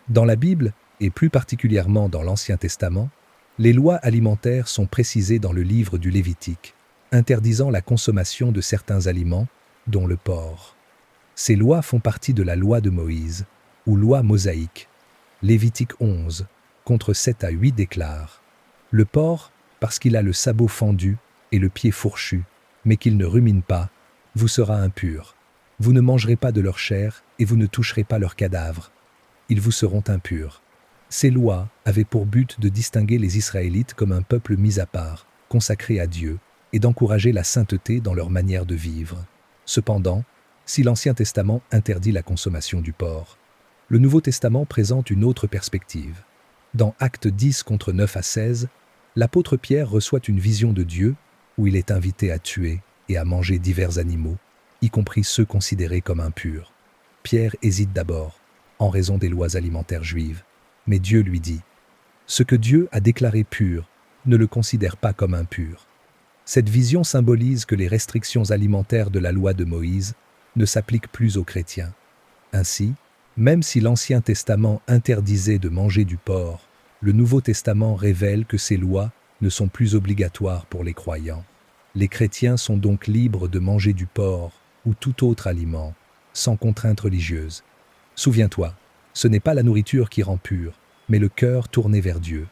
Dans la Bible, et plus particulièrement dans l'Ancien Testament, les lois alimentaires sont précisées dans le livre du Lévitique, interdisant la consommation de certains aliments, dont le porc. Ces lois font partie de la loi de Moïse, ou loi mosaïque. Lévitique 11, contre 7 à 8 déclare: le porc, parce qu'il a le sabot fendu et le pied fourchu, mais qu'il ne rumine pas, vous sera impur. Vous ne mangerez pas de leur chair et vous ne toucherez pas leurs cadavres. Ils vous seront impurs. Ces lois avaient pour but de distinguer les Israélites comme un peuple mis à part, consacré à Dieu, et d'encourager la sainteté dans leur manière de vivre. Cependant, si l'Ancien Testament interdit la consommation du porc, le Nouveau Testament présente une autre perspective. Dans Actes 10 contre 9 à 16, l'apôtre Pierre reçoit une vision de Dieu où il est invité à tuer et à manger divers animaux, y compris ceux considérés comme impurs. Pierre hésite d'abord, en raison des lois alimentaires juives, mais Dieu lui dit: ce que Dieu a déclaré pur, ne le considère pas comme impur. Cette vision symbolise que les restrictions alimentaires de la loi de Moïse ne s'appliquent plus aux chrétiens. Ainsi, même si l'Ancien Testament interdisait de manger du porc, le Nouveau Testament révèle que ces lois ne sont plus obligatoires pour les croyants. Les chrétiens sont donc libres de manger du porc ou tout autre aliment, sans contrainte religieuse. Souviens-toi, ce n'est pas la nourriture qui rend pur, mais le cœur tourné vers Dieu.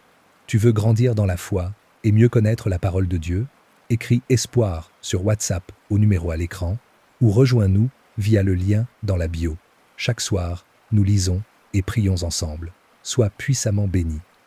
Tu veux grandir dans la foi et mieux connaître la parole de Dieu? Écris Espoir sur WhatsApp au numéro à l'écran ou rejoins-nous via le lien dans la bio. Chaque soir, nous lisons et prions ensemble. Sois puissamment béni.